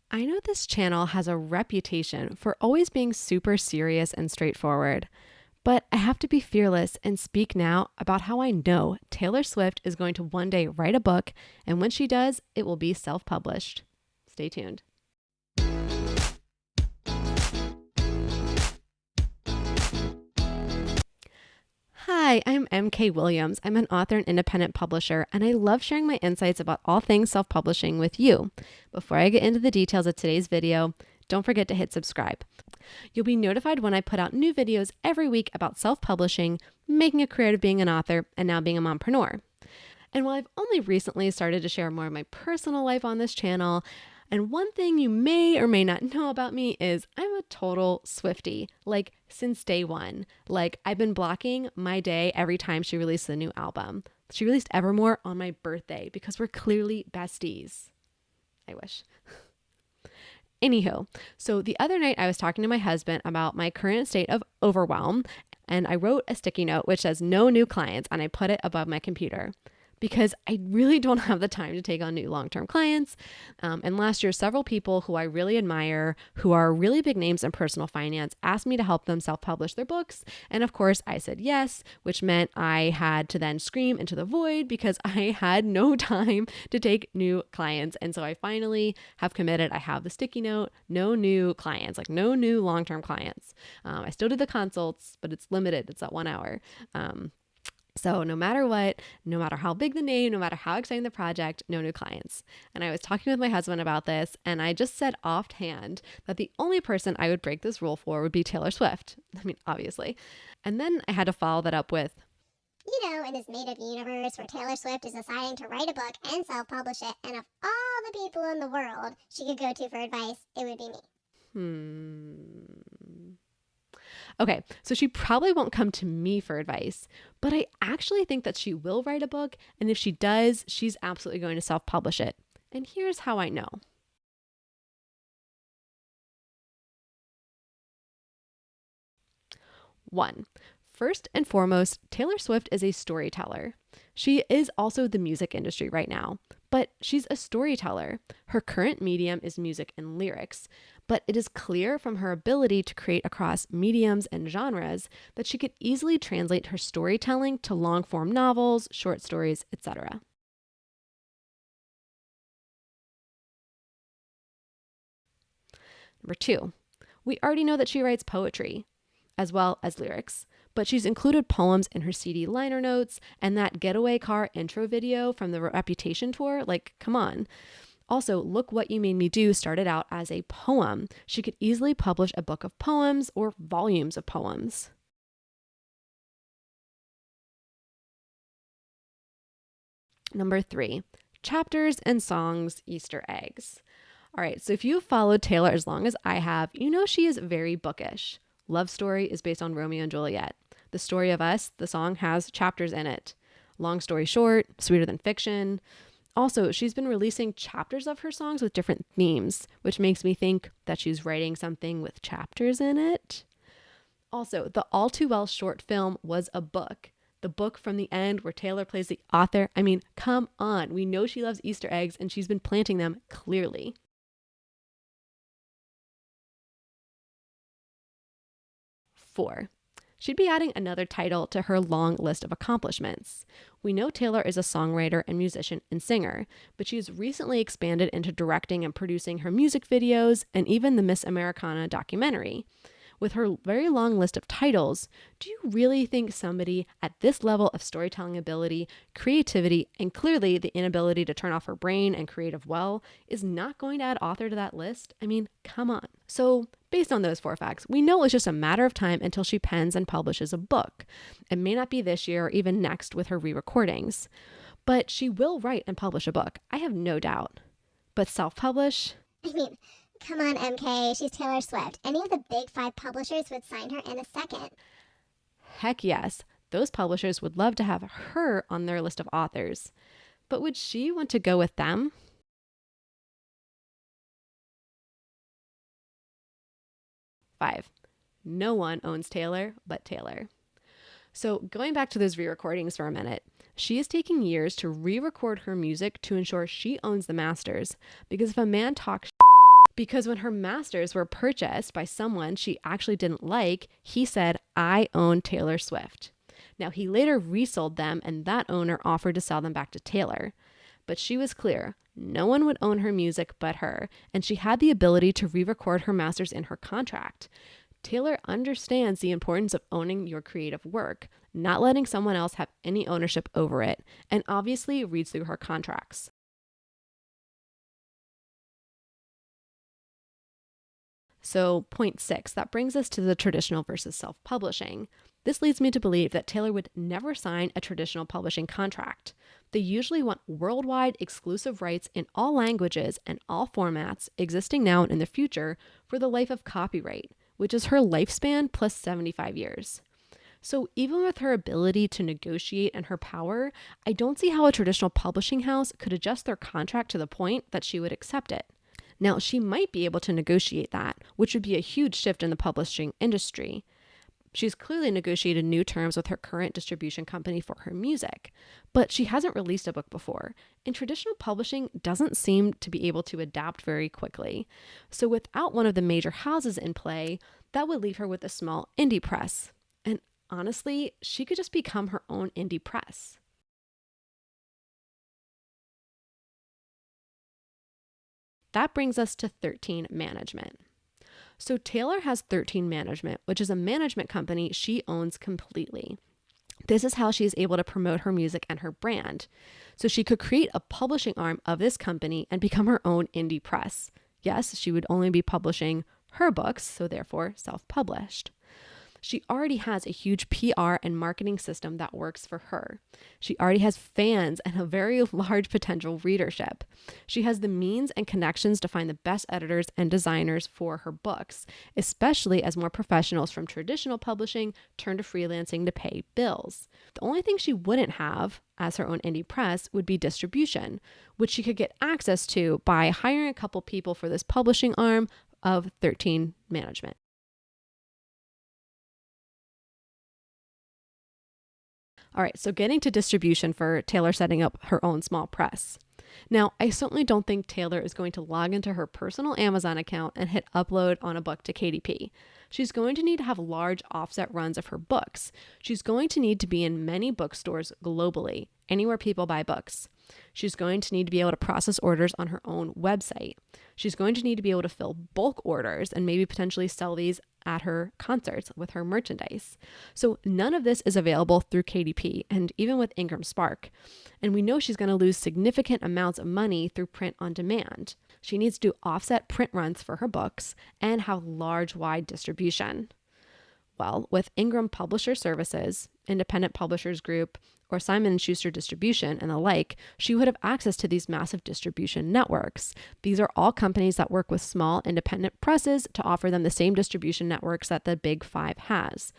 I know this channel has a reputation for always being super serious and straightforward, but I have to be fearless and speak now about how I know Taylor Swift is going to one day write a book, and when she does, it will be self-published. Stay tuned. Hi, I'm MK Williams. I'm an author and independent publisher, and I love sharing my insights about all things self-publishing with you. Before I get into the details of today's video, don't forget to hit subscribe. You'll be notified when I put out new videos every week about self-publishing, making a career of being an author, and now being a mompreneur. And while I've only recently started to share more of my personal life on this channel, and one thing you may or may not know about me is I'm a total Swiftie, like since day one. Like I've been blocking my day every time she released a new album. She released Evermore on my birthday because we're clearly besties. I wish. Anywho, so the other night I was talking to my husband about my current state of overwhelm, and I wrote a sticky note which says no new clients, and I put it above my computer because I really don't have the time to take on new long-term clients. And last year, several people who I really admire, who are really big names in personal finance, asked me to help them self-publish their books. And of course, I said yes, which meant I had to then scream into the void because I had no time to take new clients. And so I finally have committed. I have the sticky note, no new clients, like no new long-term clients. I still do the consults, but it's limited. It's at 1 hour. So no matter what, no matter how big the name, no matter how exciting the project, no new clients. And I was talking with my husband about this, and I just said offhand that the only person I would break this rule for would be Taylor Swift. I mean, obviously. And then I had to follow that up with, in this made-up universe where Taylor Swift is deciding to write a book and self-publish it, and of all the people in the world she could go to for advice, it would be me. Okay, so she probably won't come to me for advice, but I actually think that she will write a book, and if she does, she's absolutely going to self-publish it. And here's how I know. One, first and foremost, Taylor Swift is a storyteller. She is also the music industry right now, but she's a storyteller. Her current medium is music and lyrics, but it is clear from her ability to create across mediums and genres that she could easily translate her storytelling to long-form novels, short stories, etc. Number two, we already know that she writes poetry as well as lyrics, but she's included poems in her CD liner notes and that getaway car intro video from the Reputation tour. Like, come on. Also, Look What You Made Me Do started out as a poem. She could easily publish a book of poems or volumes of poems. Number three, chapters and songs, Easter eggs. All right, so if you've followed Taylor as long as I have, you know she is very bookish. Love Story is based on Romeo and Juliet. The Story of Us, the song, has chapters in it. Long Story Short, Sweeter Than Fiction. Also, she's been releasing chapters of her songs with different themes, which makes me think that she's writing something with chapters in it. Also, the All Too Well short film was a book. The book from the end where Taylor plays the author. I mean, come on. We know she loves Easter eggs and she's been planting them clearly. Four, she'd be adding another title to her long list of accomplishments. We know Taylor is a songwriter and musician and singer, but she's recently expanded into directing and producing her music videos and even the Miss Americana documentary. With her very long list of titles, do you really think somebody at this level of storytelling ability, creativity, and clearly the inability to turn off her brain and creative well is not going to add author to that list? I mean, come on. So based on those four facts, we know it's just a matter of time until she pens and publishes a book. It may not be this year or even next with her re-recordings, but she will write and publish a book. I have no doubt. But self-publish? Come on, MK, she's Taylor Swift. Any of the big five publishers would sign her in a second. Heck yes, those publishers would love to have her on their list of authors. But would she want to go with them? Five, no one owns Taylor but Taylor. So going back to those re-recordings for a minute, she is taking years to re-record her music to ensure she owns the masters, because if a man talks Because when her masters were purchased by someone she actually didn't like, he said, "I own Taylor Swift." Now, he later resold them, and that owner offered to sell them back to Taylor. But she was clear, no one would own her music but her, and she had the ability to re-record her masters in her contract. Taylor understands the importance of owning your creative work, not letting someone else have any ownership over it, and obviously reads through her contracts. So, point 6, that brings us to the traditional versus self-publishing. This leads me to believe that Taylor would never sign a traditional publishing contract. They usually want worldwide exclusive rights in all languages and all formats, existing now and in the future, for the life of copyright, which is her lifespan plus 75 years. So even with her ability to negotiate and her power, I don't see how a traditional publishing house could adjust their contract to the point that she would accept it. Now, she might be able to negotiate that, which would be a huge shift in the publishing industry. She's clearly negotiated new terms with her current distribution company for her music, but she hasn't released a book before, and traditional publishing doesn't seem to be able to adapt very quickly. So without one of the major houses in play, that would leave her with a small indie press. And honestly, she could just become her own indie press. That brings us to 13 management. So Taylor has 13 Management, which is a management company she owns completely. This is how she is able to promote her music and her brand. So she could create a publishing arm of this company and become her own indie press. Yes, she would only be publishing her books, so therefore self-published. She already has a huge PR and marketing system that works for her. She already has fans and a very large potential readership. She has the means and connections to find the best editors and designers for her books, especially as more professionals from traditional publishing turn to freelancing to pay bills. The only thing she wouldn't have as her own indie press would be distribution, which she could get access to by hiring a couple people for this publishing arm of 13 Management. All right, so getting to distribution for Taylor setting up her own small press. Now, I certainly don't think Taylor is going to log into her personal Amazon account and hit upload on a book to KDP. She's going to need to have large offset runs of her books. She's going to need to be in many bookstores globally, anywhere people buy books. She's going to need to be able to process orders on her own website. She's going to need to be able to fill bulk orders and maybe potentially sell these at her concerts with her merchandise. So none of this is available through KDP and even with Ingram Spark. And we know she's going to lose significant amounts of money through print on demand. She needs to do offset print runs for her books and have large wide distribution. Well, with Ingram Publisher Services, Independent Publishers Group, or Simon & Schuster Distribution and the like, she would have access to these massive distribution networks. These are all companies that work with small independent presses to offer them the same distribution networks that the Big Five has.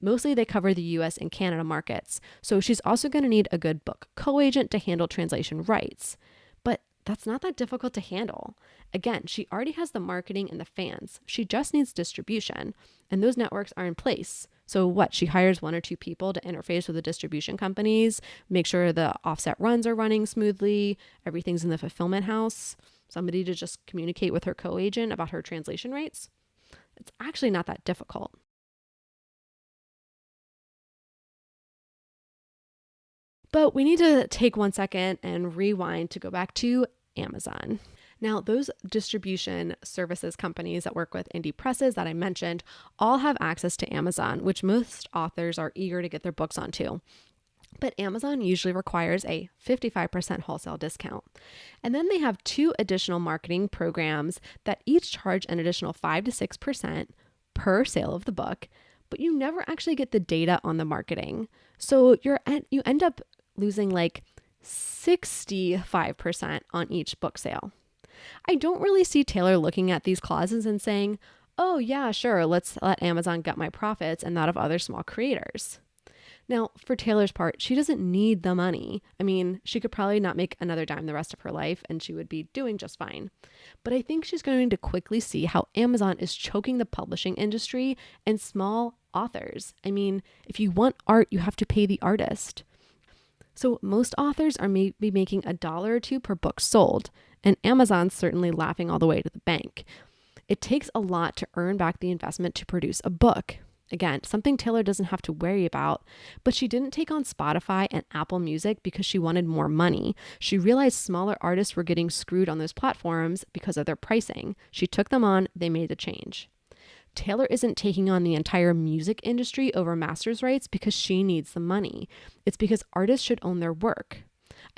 Mostly they cover the US and Canada markets, so she's also going to need a good book co-agent to handle translation rights. But that's not that difficult to handle. Again, she already has the marketing and the fans. She just needs distribution, and those networks are in place. So what? She hires one or two people to interface with the distribution companies, make sure the offset runs are running smoothly, everything's in the fulfillment house, somebody to just communicate with her co-agent about her translation rates. It's actually not that difficult. But we need to take 1 second and rewind to go back to Amazon. Now, those distribution services companies that work with indie presses that I mentioned all have access to Amazon, which most authors are eager to get their books onto. But Amazon usually requires a 55% wholesale discount. And then they have 2 additional marketing programs that each charge an additional 5 to 6% per sale of the book, but you never actually get the data on the marketing. So you end up losing like 65% on each book sale. I don't really see Taylor looking at these clauses and saying, oh yeah, sure, let's let Amazon gut my profits and that of other small creators. Now, for Taylor's part, she doesn't need the money. I mean, she could probably not make another dime the rest of her life and she would be doing just fine. But I think she's going to quickly see how Amazon is choking the publishing industry and small authors. I mean, if you want art, you have to pay the artist. So most authors are maybe making $1 or $2 per book sold, and Amazon's certainly laughing all the way to the bank. It takes a lot to earn back the investment to produce a book. Again, something Taylor doesn't have to worry about, but she didn't take on Spotify and Apple Music because she wanted more money. She realized smaller artists were getting screwed on those platforms because of their pricing. She took them on, they made the change. Taylor isn't taking on the entire music industry over master's rights because she needs the money. It's because artists should own their work.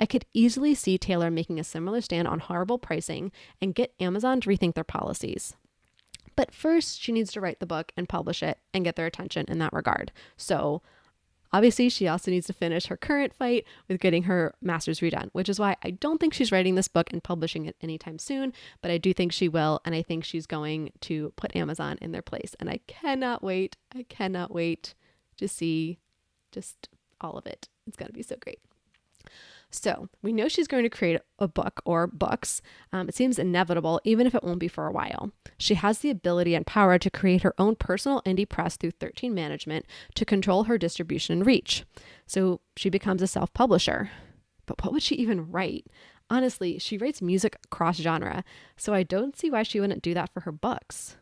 I could easily see Taylor making a similar stand on horrible pricing and get Amazon to rethink their policies. But first, she needs to write the book and publish it and get their attention in that regard. So obviously, she also needs to finish her current fight with getting her master's redone, which is why I don't think she's writing this book and publishing it anytime soon, but I do think she will, and I think she's going to put Amazon in their place. And I cannot wait. I cannot wait to see just all of it. It's going to be so great. So we know she's going to create a book or books. It seems inevitable, even if it won't be for a while. She has the ability and power to create her own personal indie press through 13 Management to control her distribution and reach. So she becomes a self-publisher. But what would she even write? Honestly, she writes music cross-genre, so I don't see why she wouldn't do that for her books.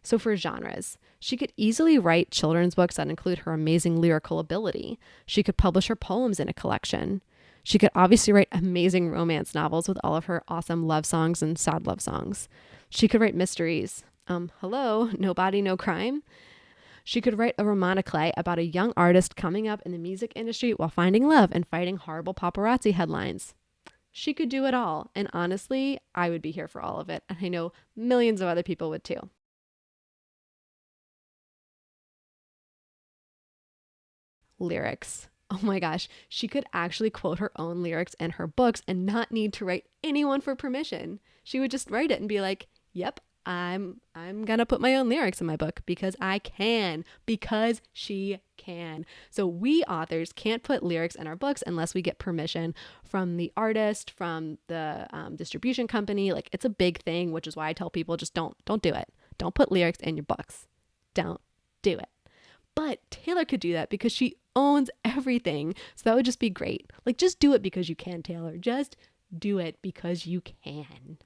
So for genres, she could easily write children's books that include her amazing lyrical ability. She could publish her poems in a collection. She could obviously write amazing romance novels with all of her awesome love songs and sad love songs. She could write mysteries. Hello, No Body, No Crime. She could write a romantic about a young artist coming up in the music industry while finding love and fighting horrible paparazzi headlines. She could do it all. And honestly, I would be here for all of it. And I know millions of other people would too. Lyrics. Oh my gosh, she could actually quote her own lyrics in her books and not need to write anyone for permission. She would just write it and be like, "Yep, I'm going to put my own lyrics in my book because I can, because she can." So we authors can't put lyrics in our books unless we get permission from the artist, from the distribution company. Like, it's a big thing, which is why I tell people just don't do it. Don't put lyrics in your books. Don't do it. But Taylor could do that because she owns everything. So that would just be great. Like, just do it because you can, Taylor. Just do it because you can.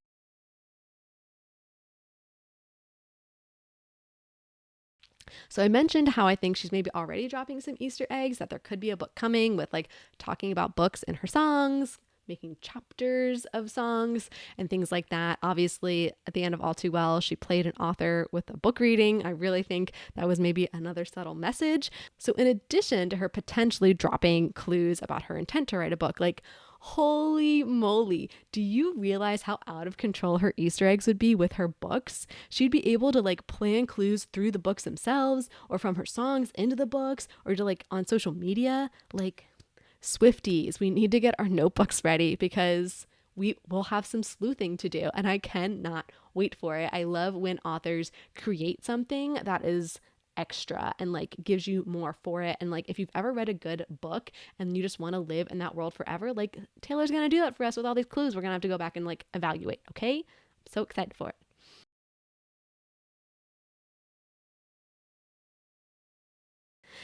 So I mentioned how I think she's maybe already dropping some Easter eggs, that there could be a book coming with like talking about books in her songs, making chapters of songs and things like that. Obviously, at the end of All Too Well, she played an author with a book reading. I really think that was maybe another subtle message. So in addition to her potentially dropping clues about her intent to write a book, like, holy moly, do you realize how out of control her Easter eggs would be with her books? She'd be able to like plan clues through the books themselves or from her songs into the books or to like on social media. Like, Swifties, we need to get our notebooks ready because we will have some sleuthing to do, and I cannot wait for it. I love when authors create something that is extra and like gives you more for it. And like, if you've ever read a good book and you just want to live in that world forever, like, Taylor's gonna do that for us with all these clues. We're gonna have to go back and like evaluate. Okay, I'm so excited for it.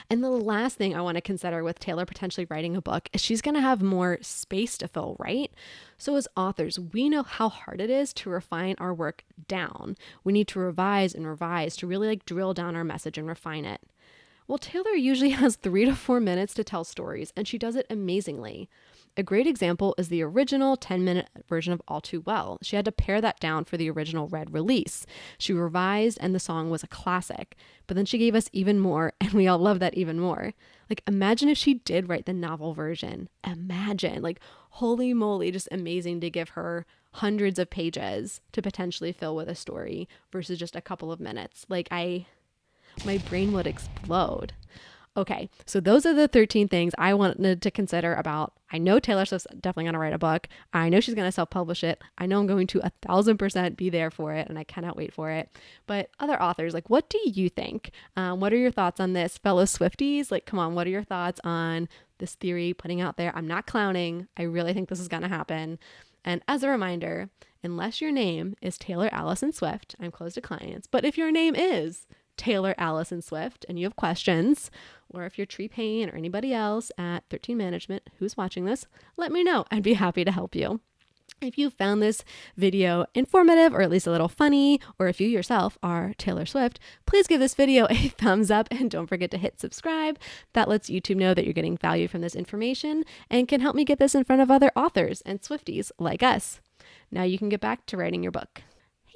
And the last thing I want to consider with Taylor potentially writing a book is she's going to have more space to fill, right? So as authors, we know how hard it is to refine our work down. We need to revise and revise to really like drill down our message and refine it. Well, Taylor usually has 3 to 4 minutes to tell stories, and she does it amazingly. A great example is the original 10-minute version of All Too Well. She had to pare that down for the original red release. She revised, and the song was a classic. But then she gave us even more, and we all love that even more. Like, imagine if she did write the novel version. Imagine. Like, holy moly, just amazing to give her hundreds of pages to potentially fill with a story versus just a couple of minutes. Like, my brain would explode. Okay, so those are the 13 things I wanted to consider about. I know Taylor Swift's definitely going to write a book. I know she's going to self-publish it. I know I'm going to 1,000% be there for it, and I cannot wait for it. But other authors, like, what do you think? What are your thoughts on this? Fellow Swifties, like, come on, what are your thoughts on this theory putting out there? I'm not clowning. I really think this is going to happen. And as a reminder, unless your name is Taylor Allison Swift, I'm closed to clients. But if your name is Taylor Allison Swift and you have questions, or if you're Tree Payne or anybody else at 13 Management who's watching this, let me know. I'd be happy to help you. If you found this video informative or at least a little funny, or if you yourself are Taylor Swift, please give this video a thumbs up and don't forget to hit subscribe. That lets YouTube know that you're getting value from this information and can help me get this in front of other authors and Swifties like us. Now you can get back to writing your book.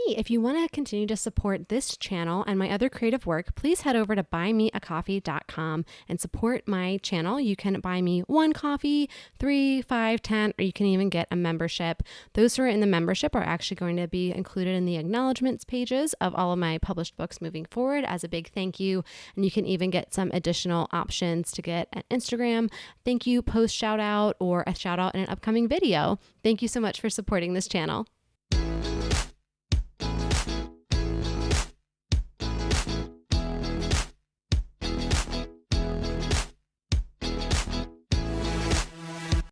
Hey, if you want to continue to support this channel and my other creative work, please head over to buymeacoffee.com and support my channel. You can buy me 1 coffee, 3, 5, 10, or you can even get a membership. Those who are in the membership are actually going to be included in the acknowledgements pages of all of my published books moving forward as a big thank you. And you can even get some additional options to get an Instagram thank you post shout out or a shout out in an upcoming video. Thank you so much for supporting this channel.